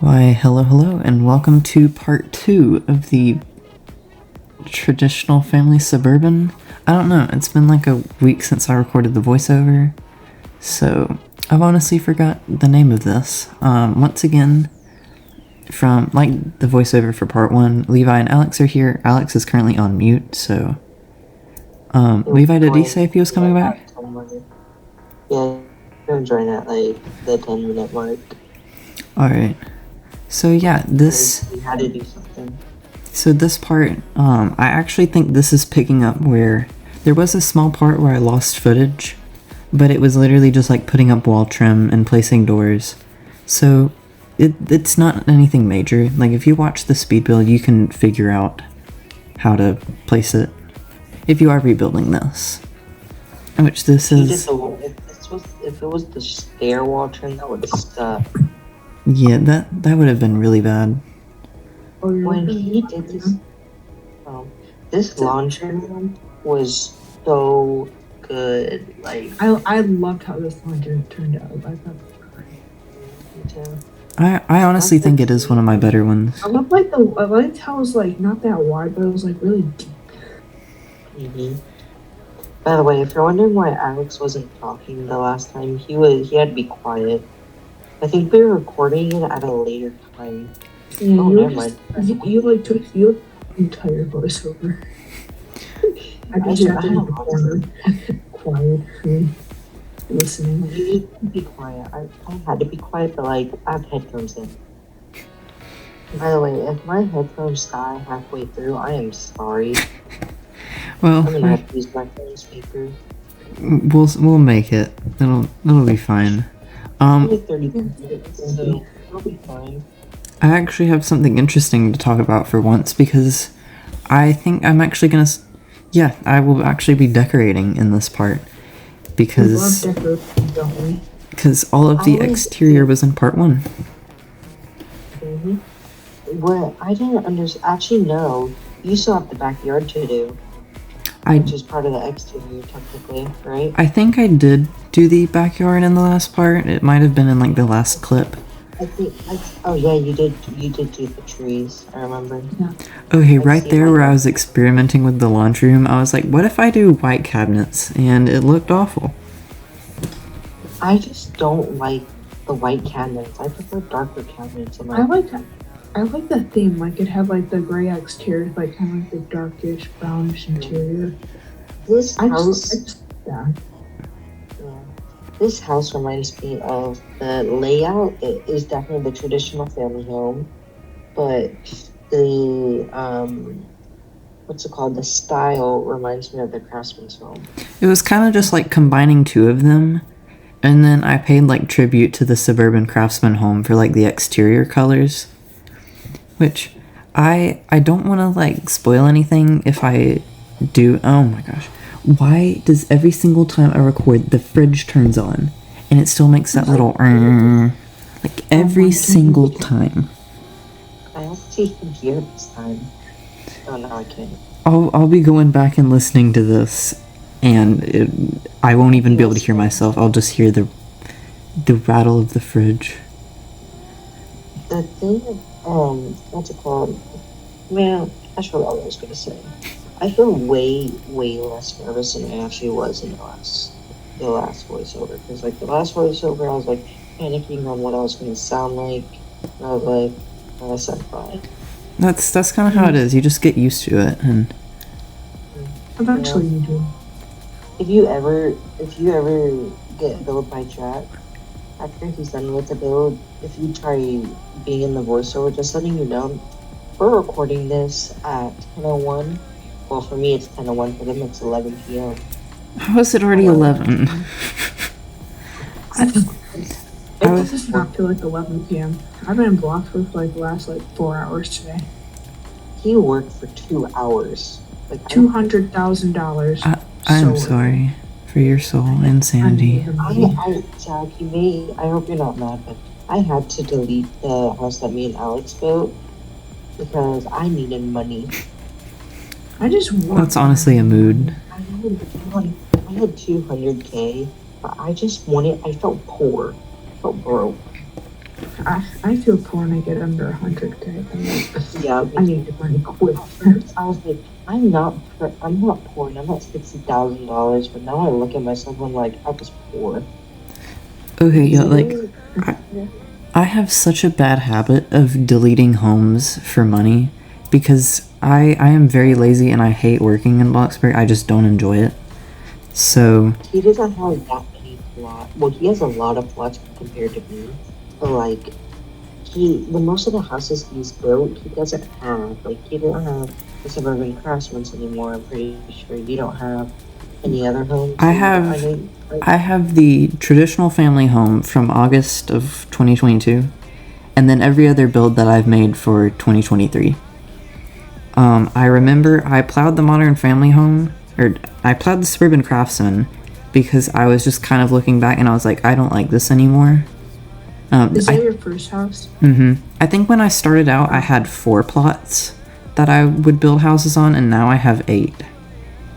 Why, hello, and welcome to part 2 of the traditional family Suburban. I don't know, it's been like a week since I recorded the voiceover, so I've honestly forgot the name of this. Once again, from, like, the voiceover for part 1, Levi and Alex are here. Alex is currently on mute, so... Levi, did he say if he was coming back? Yeah, I'm joining at, like, the 10-minute mark. Alright. So yeah, this... We had to do something. So this part, I actually think this is picking up where there was a small part where I lost footage, but it was literally just like putting up wall trim and placing doors. So it's not anything major. Like if you watch the speed build, you can figure out how to place it if you are rebuilding this. Which this is... If it was the stair wall trim, that would have stuck. Yeah, that would have been really bad. When he did this, this laundry room was so good. Like I loved how this laundry turned out. I thought it was great. I honestly think it is one of my better ones. I liked how it was like not that wide, but it was like really deep. Mm-hmm. By the way, if you're wondering why Alex wasn't talking the last time, he had to be quiet. I think we were recording it at a later time. Yeah, never mind. You took your entire voiceover. I just had to be in the corner, quiet, listening. You need to be quiet. I had to be quiet, but like I have headphones in. By the way, if my headphones die halfway through, I am sorry. Well, I'm gonna have to use my phone speaker. We'll make it. It'll be fine. Only 30 minutes, so it'll be fine. I actually have something interesting to talk about for once because I think I'm actually gonna. Yeah, I will actually be decorating in this part because we love decorating, don't we? Because all of the exterior was in part 1. Mm-hmm. What I didn't understand. Actually, no. You still have the backyard to do. Which is part of the exterior, technically, right? I think I did do the backyard in the last part. It might have been in like the last clip. Oh yeah, you did do the trees. I remember. Yeah. Okay, right there where I was experimenting with the laundry room, I was like, what if I do white cabinets? And it looked awful. I just don't like the white cabinets. I prefer darker cabinets. I like the theme. Like it had like the gray exterior, like kind of like the darkish brownish interior. This house. This house reminds me of the layout. It is definitely the traditional family home, but the what's it called? The style reminds me of the craftsman's home. It was kind of just like combining two of them, and then I paid like tribute to the Suburban craftsman home for like the exterior colors, which I don't want to like spoil anything if I do. Oh my gosh. Why does every single time I record, the fridge turns on, and it still makes that little like every single time? I actually can hear it this time. Oh no, I can't. I'll be going back and listening to this, and I won't even be able to hear myself. I'll just hear the rattle of the fridge. The thing, what's it called? Man, that's what I was gonna say. I feel way less nervous than I actually was in the last voiceover. Because like the last voiceover, I was like panicking on what I was going to sound like. And I was like, I said fine. That's kind of how it is. You just get used to it, and eventually you do. If you ever get billed by Jack, after he's done with the build, if you try being in the voiceover, just letting you know, we're recording this at 10:01. Well, for me, it's 10:01. For them, it's 11 p.m. How is it already 11? It does not feel like 11 p.m. I've been in Bloxburg for like the last 4 hours today. He worked for 2 hours. Like $200,000. I'm sorry for your soul insanity. Jack, I hope you're not mad, but I had to delete the house that me and Alex built because I needed money. That's honestly a mood. I had 200K, but I just wanted. I felt poor. I felt broke. I feel poor when I get under 100K. I'm like, Yeah, I need the money quick. I was like, I'm not poor. I'm not $60,000, but now I look at myself. I'm like, I was poor. Okay, yeah, like Yeah. I have such a bad habit of deleting homes for money because I am very lazy and I hate working in Bloxburg. I just don't enjoy it. So He doesn't have that many plots. Well, he has a lot of plots compared to me, but like the most of the houses he's built, he doesn't have. Like he didn't have the Suburban Craftsmen anymore. I'm pretty sure you don't have any other homes. I have think, I have the traditional family home from August of 2022, and then every other build that I've made for 2023. I remember I plowed the modern family home, or I plowed the Suburban Craftsman because I was just kind of looking back and I was like, I don't like this anymore. Is that your first house? I think when I started out, I had 4 plots that I would build houses on, and now I have 8.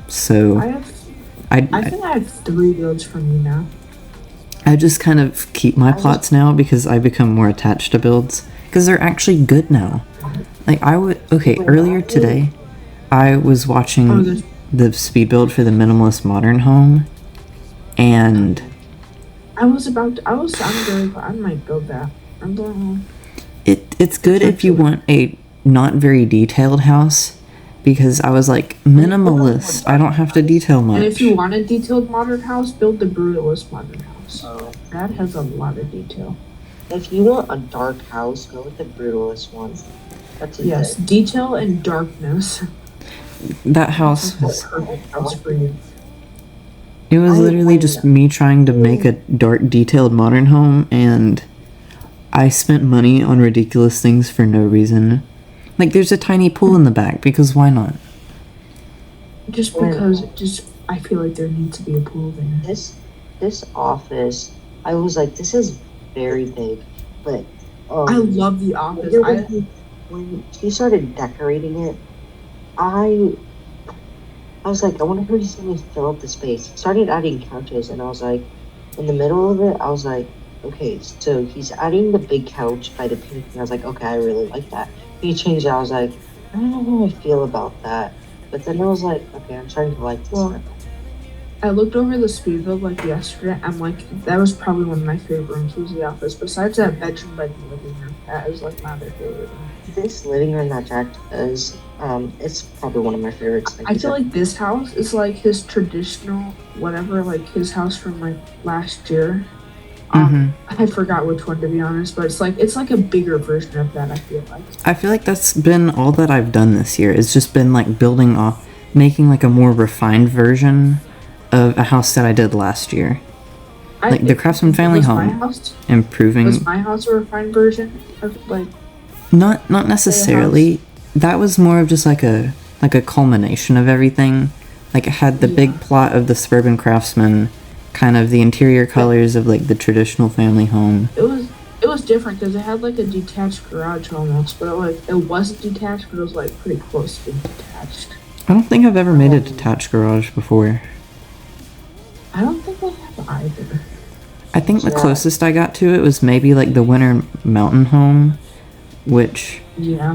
So I think I have 3 builds from you now. I just kind of keep my plots now because I become more attached to builds because they're actually good now. Like earlier today, I was watching the speed build for the minimalist modern home, and I was very, but I might build that. I'm going. It's good if you want a not very detailed house, because I was like, minimalist, I don't have to detail much. And if you want a detailed modern house, build the brutalist modern house. That has a lot of detail. If you want a dark house, go with the brutalist one. That's a yes, good. Detail and darkness. That house was perfect house for you. It was literally just me trying to make a dark, detailed modern home, and I spent money on ridiculous things for no reason. Like, there's a tiny pool in the back, because why not? Just because, I feel like there needs to be a pool there. This office, I was like, this is very big, but I love the office. When she started decorating it, I was like, I wonder if he's going to fill up the space. Started adding couches, and I was like, in the middle of it, I was like, okay, so he's adding the big couch by the pink, and I was like, okay, I really like that. He changed it, I was like, I don't know how I feel about that. But then I was like, okay, I'm starting to like this one. I looked over the Speedbuild like yesterday. I'm like, that was probably one of my favorite rooms was the office. Besides that bedroom by the living room, that is like my other favorite room. This living room that Jack does, it's probably one of my favorites. I feel like this house is like his traditional, whatever, like his house from like last year. I forgot which one, to be honest, but it's like a bigger version of that. I feel like that's been all that I've done this year. It's just been like building off, making like a more refined version of a house that I did last year. Like the Craftsman family home, improving. Was my house a refined version of like? Not necessarily. That was more of just like a culmination of everything. Like it had the big plot of the Suburban Craftsman, kind of the interior colors of like the traditional family home. It was different because it had like a detached garage almost, but it wasn't detached, but it was like pretty close to being detached. I don't think I've ever made a detached garage before. I don't think I have either. I think the closest I got to it was maybe like the Winter Mountain home, which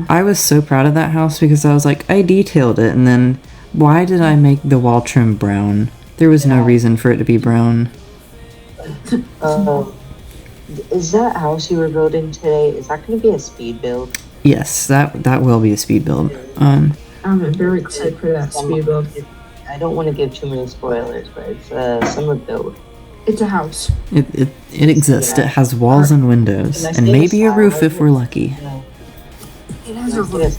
I was so proud of that house because I was like, I detailed it, and then why did I make the wall trim brown? There was no reason for it to be brown. Is that house you were building today, is that going to be a speed build? Yes, that will be a speed build. I'm very excited for that speed build. I don't want to give too many spoilers, but it's a summer build. It's a house. It exists. Yeah. It has walls and windows, and maybe a roof if we're lucky. It has a roof.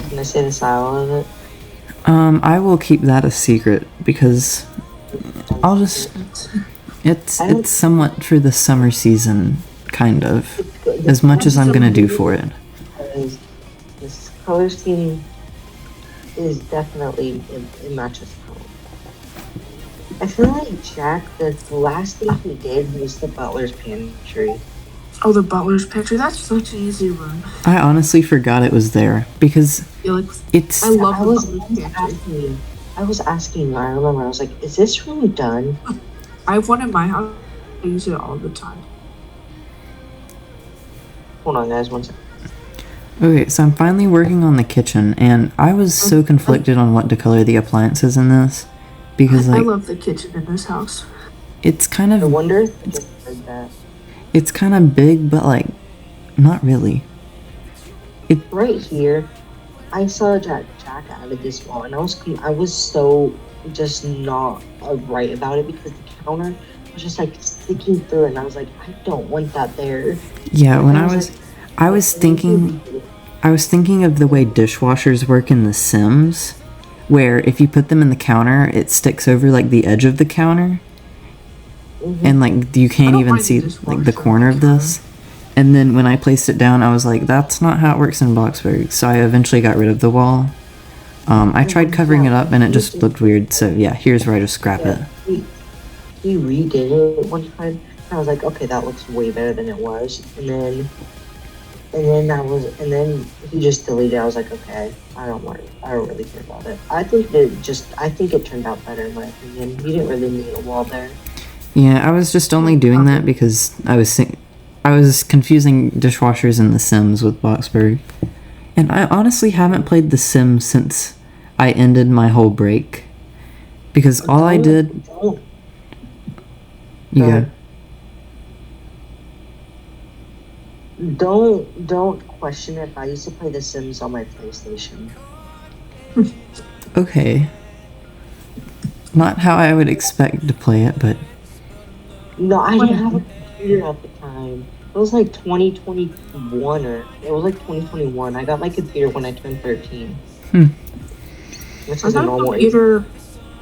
Can I say the style of it? I will keep that a secret because I'll just. It's somewhat for the summer season, kind of, as much as I'm gonna do for it. This color scheme is definitely it matches color. I feel like Jack, the last thing he did was the butler's pantry. Oh, the butler's pantry. That's such an easy room. I honestly forgot it was there because it's. I love the butler's pantry. I was asking. I remember. I was like, "Is this room done?" I have one in my house. I use it all the time. Hold on, guys, one second. Okay, so I'm finally working on the kitchen, and I was so conflicted on what to color the appliances in this, because I like love the kitchen in this house. it's kind I of wonder if I just heard that. it's kind of big, but like not really. Right here, I saw Jack added this wall, and I was so just not right about it because the counter was just like sticking through it, and I was like, I don't want that there. Yeah, when And I was thinking of the way dishwashers work in The Sims, where if you put them in the counter, it sticks over like the edge of the counter, and like you can't even mind see the like the dishwasher corner on of the this. And then when I placed it down, I was like, that's not how it works in Bloxburg. So I eventually got rid of the wall. I tried covering it up and it just looked weird. So yeah, here's where I just scrap it. He redid it one time, and I was like, okay, that looks way better than it was. And then he just deleted it. I was like, okay, I don't really care about it. I think it turned out better in my opinion. You didn't really need a wall there. Yeah, I was just only doing that because I was confusing dishwashers and The Sims with Bloxburg. And I honestly haven't played The Sims since I ended my whole break. Because all I did... You go. Don't question it. I used to play The Sims on my PlayStation. Okay. Not how I would expect to play it, but... No, I didn't have a computer at the time. It was like 2021 or it was like 2021. I got my computer when I turned 13. Which is a normal age.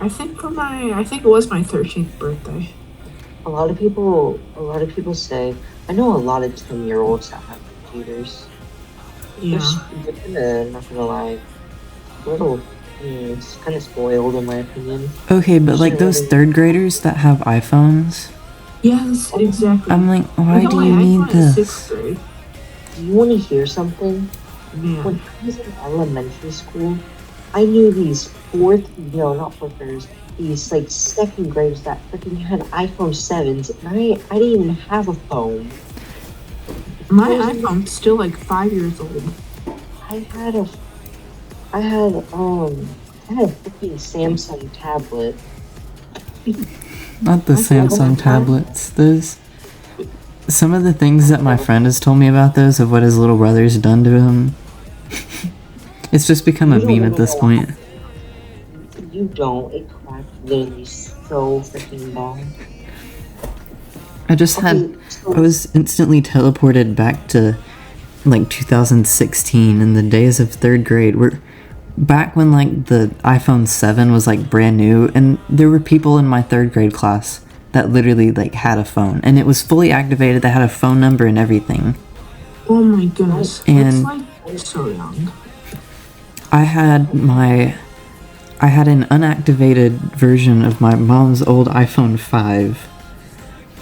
I think it was my 13th birthday. A lot of people say, I know a lot of 10-year-olds that have computers. Yeah. They're kinda, not gonna lie, it's kind of spoiled in my opinion. Okay, but like those third graders that have iPhones... Yes, exactly. I'm like, why do you need this? 6th grade. Do you want to hear something? Yeah. When I was in elementary school, I knew these these like second graders that freaking had iPhone 7s, and I didn't even have a phone. My iPhone's still like 5 years old. I had a freaking Samsung tablet. Not the Samsung tablets. Those... Some of the things that my friend has told me about those, of what his little brother's done to him. It's just become a meme at this point. You don't. It cracked literally so freaking long. I was instantly teleported back to like 2016 in the days of 3rd grade. We're back when like the iPhone 7 was like brand new, and there were people in my 3rd grade class that literally like had a phone, and it was fully activated. They had a phone number and everything. Oh my goodness. And like so young. I had an unactivated version of my mom's old iPhone 5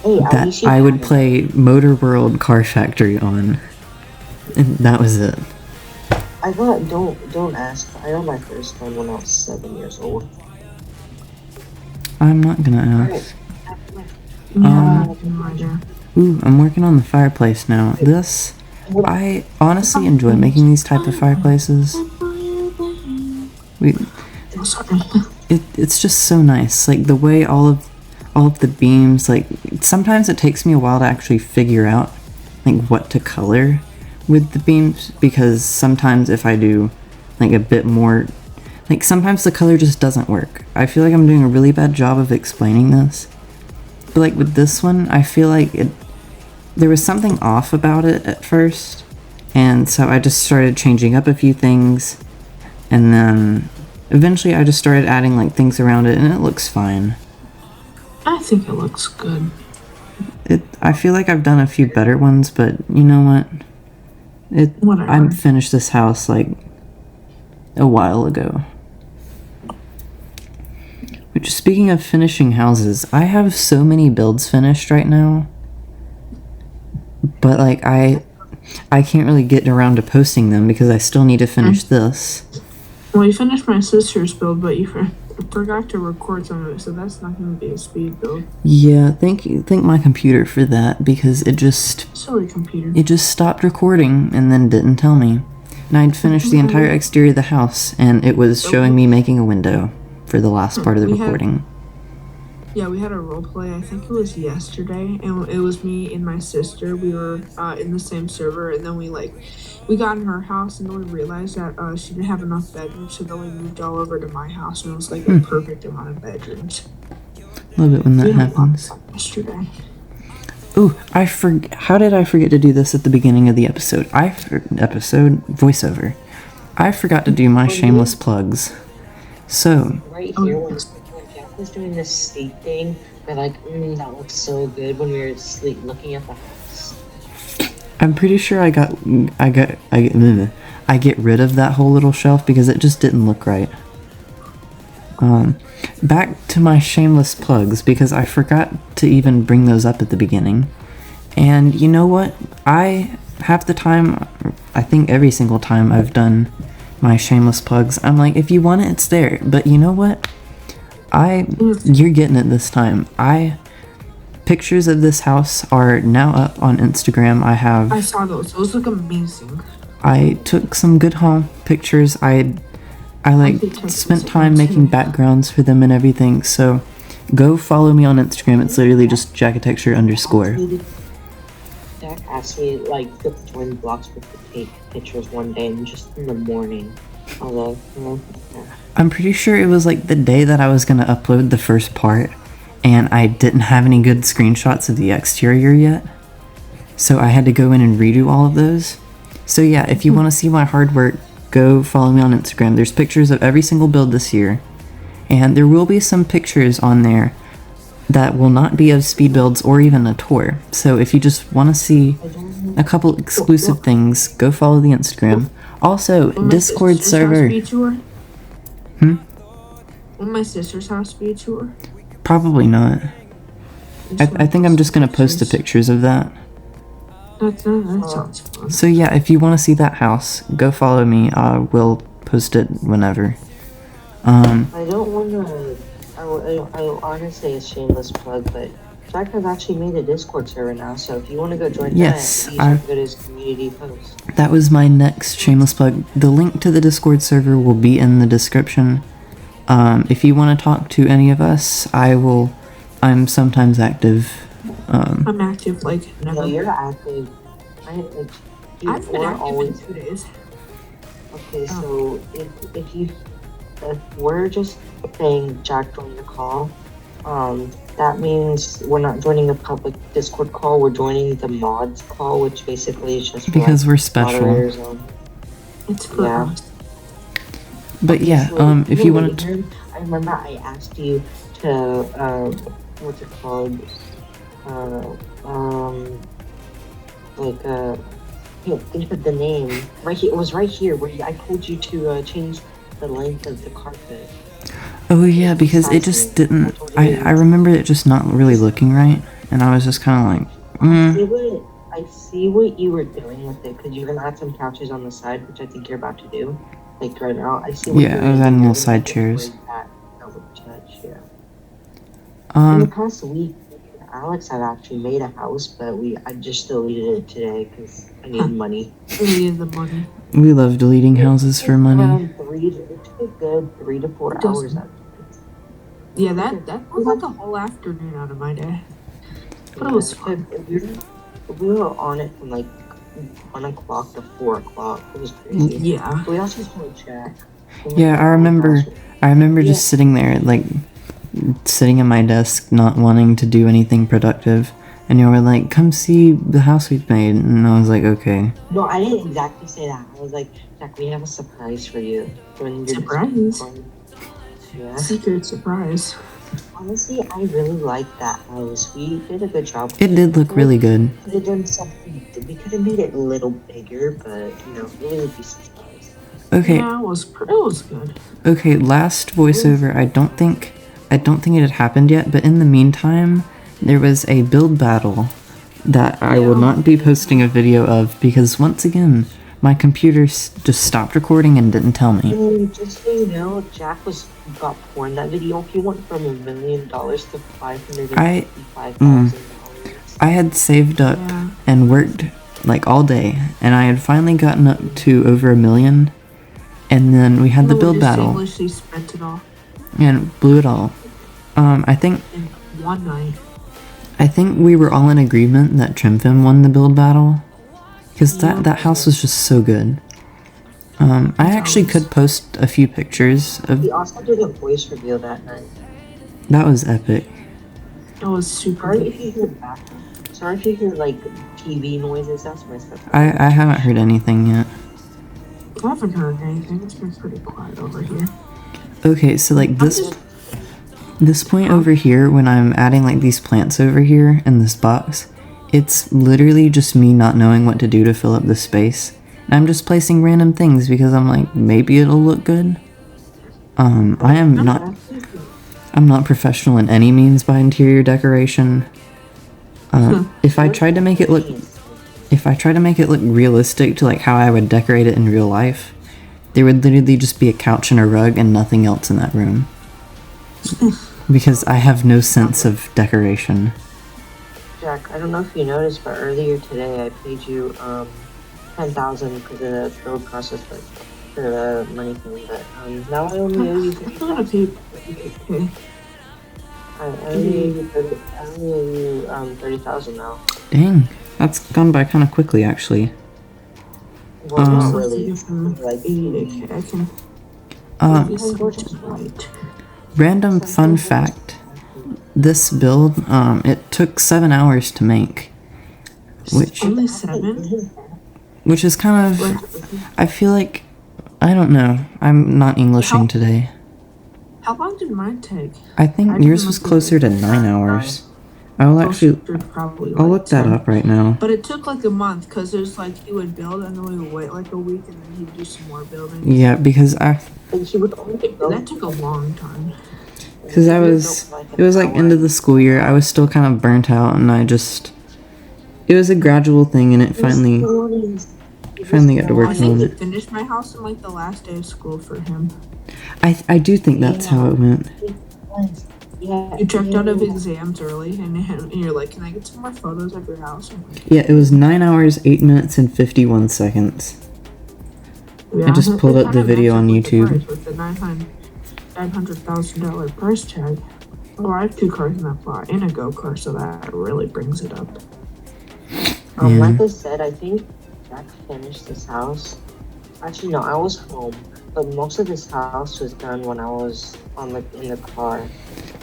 that I would play Motor World Car Factory on, and that was it. I got, don't ask, I got my first phone when I was 7 years old. I'm not gonna ask. Yeah, Ooh, I'm working on the fireplace now. I honestly enjoy making these type of fireplaces. It's just so nice. Like the way all of the beams, like sometimes it takes me a while to actually figure out like what to color with the beams, because sometimes if I do like a bit more, like sometimes the color just doesn't work. I feel like I'm doing a really bad job of explaining this. But like with this one, I feel like there was something off about it at first, and so I just started changing up a few things, and then eventually I just started adding like things around it, and it looks fine. I think it looks good. I feel like I've done a few better ones, but you know what? Whatever. I finished this house like a while ago. Which, speaking of finishing houses, I have so many builds finished right now. But like I can't really get around to posting them because I still need to finish this. Well, you finished my sister's build, but you forgot to record some of it, so that's not going to be a speed build. Yeah, thank my computer for that, because it just Silly computer. it just stopped recording and then didn't tell me. And I'd finished the entire exterior of the house, and it was showing me making a window for the last part of the recording. Yeah, we had a role play. I think it was yesterday, and it was me and my sister. We were in the same server, and then we got in her house, and then we realized that she didn't have enough bedrooms, so then we moved all over to my house, and it was like a perfect amount of bedrooms. Love it when that happens. Yesterday. Ooh, how did I forget to do this at the beginning of the episode? Voiceover. I forgot to do my shameless plugs. So, right here, when Jack was doing this sleep thing, we're like, that looks so good when we were asleep looking at the house. I'm pretty sure I get rid of that whole little shelf because it just didn't look right. Back to my shameless plugs, because I forgot to even bring those up at the beginning. And you know what? Half the time, I think every single time I've done my shameless plugs, I'm like, if you want it, it's there. But you know what? You're getting it this time. Pictures of this house are now up on Instagram. I saw those. Those look amazing. I took some good home pictures. I spent time making backgrounds for them and everything. So go follow me on Instagram. It's literally just Jackitecture _ Jack asked me to join Bloxburg to take pictures one day, and just in the morning. Although, I'm pretty sure it was like the day that I was gonna upload the first part, and I didn't have any good screenshots of the exterior yet, so I had to go in and redo all of those. So yeah, if you want to see my hard work, go follow me on Instagram. There's pictures of every single build this year, and there will be some pictures on there that will not be of speed builds or even a tour. So if you just want to see a couple exclusive things, go follow the Instagram. Also, Discord server. Will my sister's house be a tour? Probably not. I think I'm just gonna post the pictures of that. That sounds fun. So yeah, if you want to see that house, go follow me. We'll post it whenever. I don't want to. I honestly, it's a shameless plug, but Jack has actually made a Discord server now. So if you want to go join that, please go to his community post. That was my next shameless plug. The link to the Discord server will be in the description. If you want to talk to any of us, I'm sometimes active. I'm active never. No, you're active. I've been active in 2 days. Okay, so if we're just saying Jack joined the call, that means we're not joining a public Discord call. We're joining the mods call, which basically is just because we're special. It's for us. But yeah, if you want to, I remember I asked you to what's it called? Think of the name. Right here, it was right here where I told you to change the length of the carpet. Oh yeah, because it just didn't. I remember it just not really looking right, and I was just kind of like, I see what you were doing with it, because you're gonna add some couches on the side, which I think you're about to do. Like right now, I see. Yeah, I was adding little side chairs. In the past week, Alex had actually made a house, but I just deleted it today because I needed money. I needed the money. We love deleting houses for money. It took a good 3 to 4 hours. Yeah, that was like a whole afternoon out of my day. But it was fun. We were on it from 1 o'clock to 4 o'clock. It was crazy. Yeah. We also told Jack. Yeah, I remember just sitting there, sitting at my desk, not wanting to do anything productive. And you were like, come see the house we've made. And I was like, okay. No, I didn't exactly say that. I was like, Jack, we have a surprise for you. Surprise? Yeah. Secret surprise. Honestly, I really like that house. We did a good job. It did look really good. We could have done something. We could have made it a little bigger, but, it really be surprised. Okay. Yeah, it was good. Okay, last voiceover, I don't think it had happened yet, but in the meantime, there was a build battle that I will not be posting a video of because, once again, my computer just stopped recording and didn't tell me. And just so you know, Jack got poor in that video. He went from $1 million to $555,000. I had saved up and worked like all day, and I had finally gotten up to over $1 million, and then we had the build battle. She spent it all and blew it all. I think in one night. I think we were all in agreement that Trimfim won the build battle, because that house was just so good. I actually could post a few pictures of. We also did a voice reveal that night. That was epic. That was super. Sorry if you hear like TV noises. That's my stuff. I haven't heard anything yet. I haven't heard anything. It's been pretty quiet over here. Okay, so like this point over here, when I'm adding like these plants over here in this box, it's literally just me not knowing what to do to fill up the space. And I'm just placing random things because I'm like, maybe it'll look good. I'm not professional in any means by interior decoration. If I tried to make it look realistic to like how I would decorate it in real life, there would literally just be a couch and a rug and nothing else in that room. Because I have no sense of decoration. Jack, I don't know if you noticed, but earlier today I paid you $10,000 because of the build process for the money thing. But now I only owe you $30,000. I only owe you $30,000 now. Dang, that's gone by kind of quickly, actually. Well, not really. Random fun fact: this build, it took 7 hours to make, which only 7, which is kind of. I feel like, I don't know. I'm not Englishing today. How long did mine take? I think yours was closer to 9 hours. I'll look that up right now. But it took like a month because there's like he would build and then we would wait like a week and then he'd do some more building. Yeah, because that took a long time. Because it was like end of the school year. I was still kind of burnt out, and it was a gradual thing, and it finally got to work on it. I finished my house on like the last day of school for him. I do think that's how it went. Yeah, you checked out of exams early, and you're like, "Can I get some more photos of your house?" Yeah, it was 9 hours, 8 minutes, and 51 seconds. Yeah, I just pulled up the video on YouTube. With the $900,000 price tag. Oh, I have 2 cars in that plot and a go-kart, so that really brings it up. Like I said, I think Jack finished this house. Actually, no, I was home, but most of this house was done when I was in the car.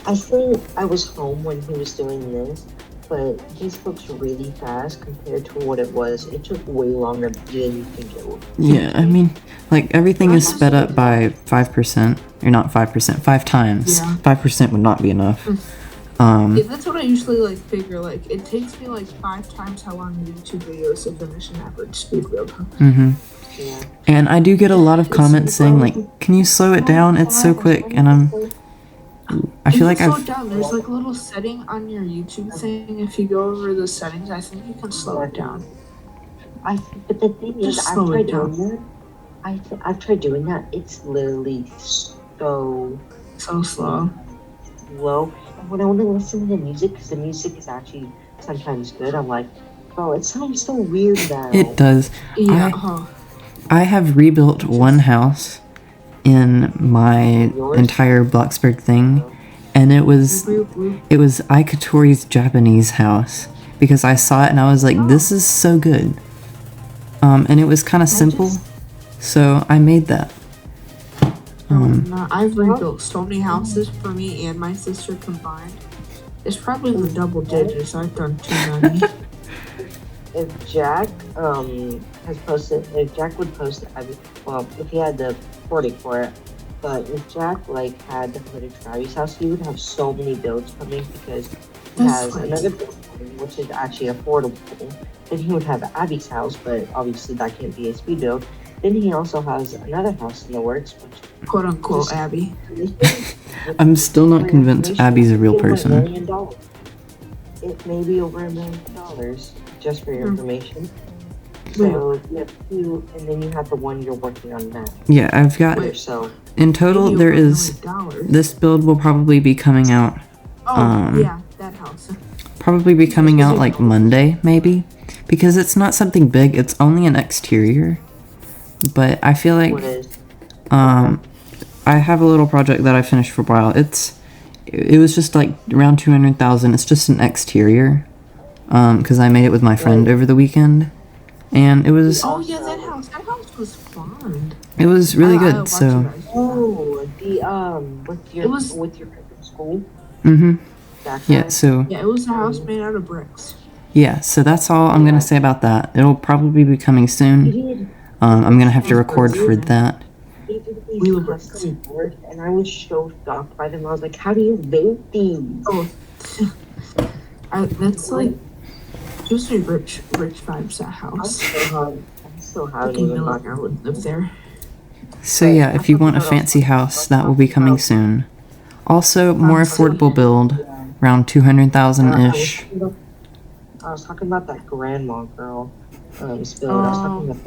I think I was home when he was doing this, but his looks really fast compared to what it was. It took way longer than you think it would. Yeah, I mean, like everything is sped up by 5%, or not 5%, 5 times. Yeah. 5% would not be enough. Yeah, that's what I usually like figure. Like it takes me like 5 times how long YouTube videos to finish an average speed build. Mm-hmm. Yeah. And I do get a lot of comments saying like, "Can you slow it down? It's so quick." And I feel like slow it down. There's like a little setting on your YouTube thing. If you go over the settings, I think you can slow it down. But the thing is, I've tried doing that. It's literally so slow. Low. And when I want to listen to the music, because the music is actually sometimes good, I'm like, bro, it sounds so weird now. It does. Yeah. I have rebuilt one house in my entire Bloxburg thing, and it was Ikatori's Japanese house, because I saw it and I was like, this is so good. And it was kind of simple, so I made that. I've rebuilt so many houses for me and my sister combined. It's probably the double digits. I've done too many. If Jack if Jack would post, if he had the recording for it, but if Jack had the footage for Abby's house, he would have so many builds coming because he has another build which is actually affordable. Then he would have Abby's house, but obviously that can't be a speed build. Then he also has another house in the works, which quote unquote Abby. I'm still not convinced Abby's a real person. It may be over $1 million, just for your information. So you have two, and then you have the one you're working on now. Yeah, I've got... Wait, So in total, there is... This build will probably be coming out... yeah, that house. Probably be coming out like Monday, maybe. Because it's not something big, it's only an exterior. But I feel like... what is? I have a little project that I finished for a while. It was just like around 200,000. It's just an exterior. Because I made it with my friend over the weekend. And it was... Oh yeah, that house was fun. It was really good, so... Oh, with your school? Mm-hmm. Yeah, so... Yeah, it was a house made out of bricks. Yeah, so that's all I'm gonna say about that. It'll probably be coming soon. I'm gonna have to record for that. We were bored, and I was so shocked by them. I was like, how do you make these? Oh, that's like... It was a rich vibes, that house. I'm so happy. I would live there. So yeah, if you want a fancy house, that will be coming soon. Also, more affordable build, around 200,000-ish. I was talking about that grandma girl, build. I was talking about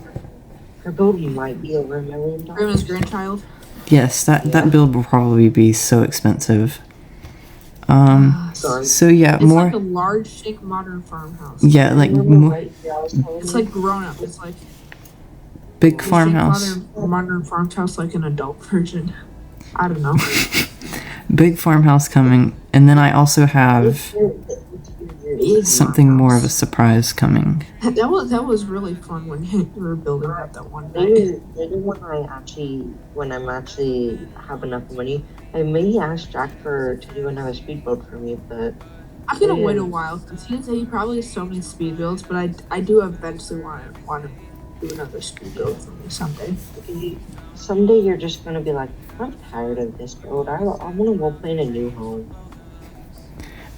her build might be over $1 million. Grandma's grandchild? Yes, that build will probably be so expensive. So yeah, it's more... like a large, chic, modern farmhouse. Yeah, like more... It's like grown up. It's like... Big farmhouse. Modern farmhouse, like an adult version. I don't know. Big farmhouse coming, and then I also have something more of a surprise coming. That was really fun when you were building that one day. Maybe when I'm actually have enough money, I may ask Jack to do another speed build for me, but I'm gonna wait a while because he probably has so many speed builds, but I do eventually want to do another speed build for me someday. Someday you're just gonna be like, I'm tired of this build. I want to go play in a new home.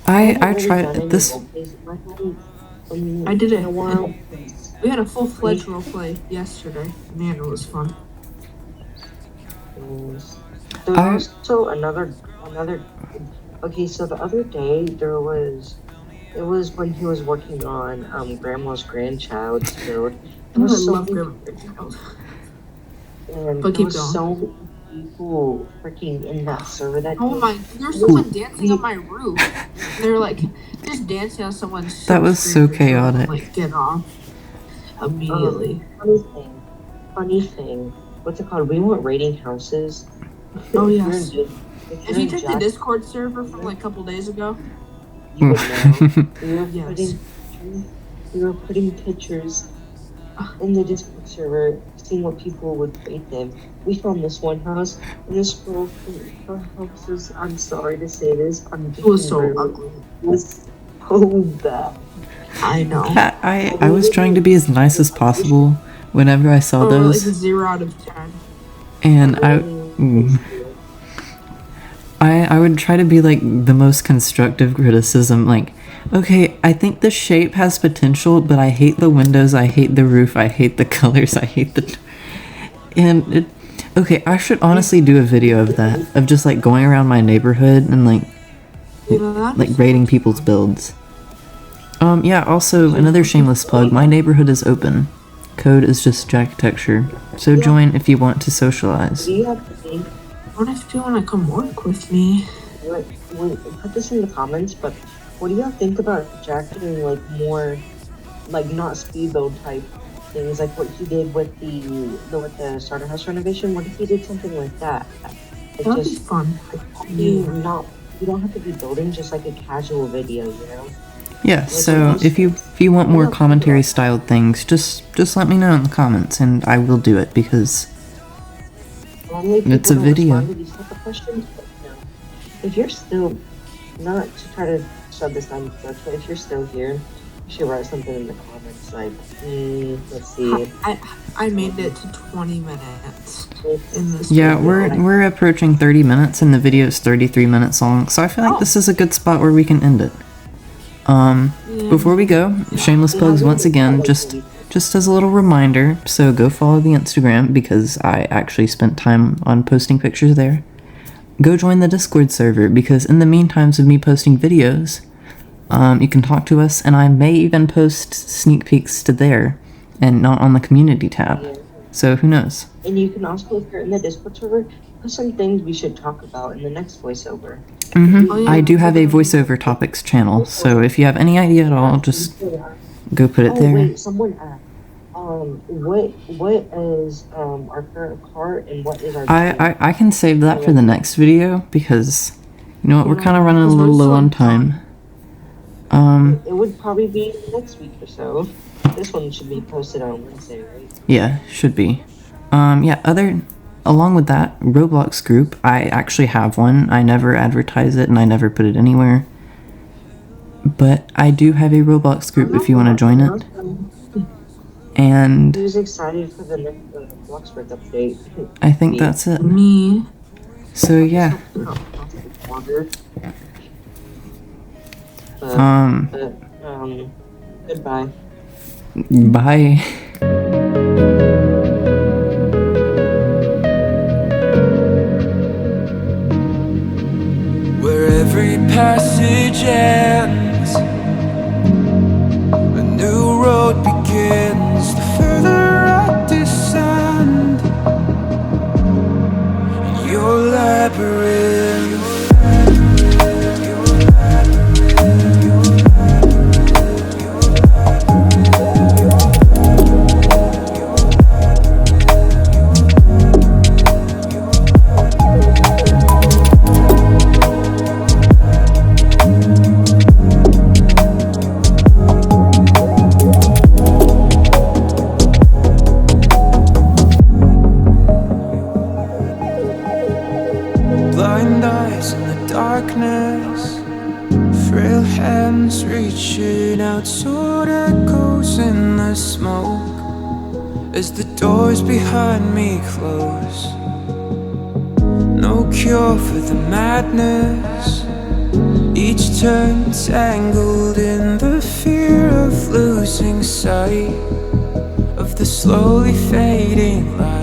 I tried this. I did it. We had a full-fledged roleplay yesterday. Man, it was fun. There's also another. Okay, so the other day it was when he was working on Grandma's grandchild's build. I love Grandma's grandchild. And there was so many people freaking in that server that oh my, there's someone dancing on my roof. They're like just dancing on someone's. That was so chaotic. Like get off immediately. Funny thing. What's it called? We weren't raiding houses. Oh yes. If you check the Discord server from like a couple days ago, you would know. Yes. We were putting pictures in the Discord server, seeing what people would rate them. We found this one house, and this girl, her house was, I'm sorry to say this, it was so ugly. It was so bad. I know. I was trying to be as nice as possible whenever I saw those. Like a 0 out of 10. And I would try to be like the most constructive criticism, like, okay, I think the shape has potential, but I hate the windows, I hate the roof, I hate the colors, I hate the... And okay, I should honestly do a video of that, of just like going around my neighborhood and like rating people's builds. Yeah, also another shameless plug, my neighborhood is open. Code is just Jackitecture, so join if you want to socialize. What if you want to come work with me? Put this in the comments, but what do y'all think about Jack doing like more, like not speed build type things, like what he did with the starter house renovation? What if he did something like that? That'd be fun. You don't have to be building, just like a casual video, you know? Yeah, like, so if you want more commentary styled things, just let me know in the comments and I will do it because it's a video. If you're still, not to try to shove this down the throat, but if you're still here, you should write something in the comments like, let's see. I made it to 20 minutes in this yeah, video. we're approaching 30 minutes and the video is 33 minutes long, so I feel like this is a good spot where we can end it. Before we go, shameless plugs once again, just as a little reminder, so go follow the Instagram because I actually spent time on posting pictures there. Go join the Discord server because in the meantimes of me posting videos, you can talk to us and I may even post sneak peeks to there and not on the community tab. Yeah. So who knows? And you can also, if you're in the Discord server, put some things we should talk about in the next voiceover. Oh, yeah. I do have a voiceover topics channel, so if you have any idea at all, just go put it Oh there. wait, someone asked. What is our current car and what is our? I can save that for the next video because, you know what, we're kind of running a little low on time. It would probably be next week or so. This one should be posted on Wednesday, right? Yeah, should be. Yeah, along with that, Roblox group, I actually have one. I never advertise it and I never put it anywhere. But I do have a Roblox group if you want to join it. And Who's excited for the next Bloxburg update? I think that's it. Me. So yeah. Goodbye. Bye. Where every passage ends, a new road begins. The further I descend in your labyrinth. Blind eyes in the darkness, frail hands reaching out, sword echoes in the smoke as the doors behind me close. No cure for the madness, each turn tangled in the fear of losing sight of the slowly fading light.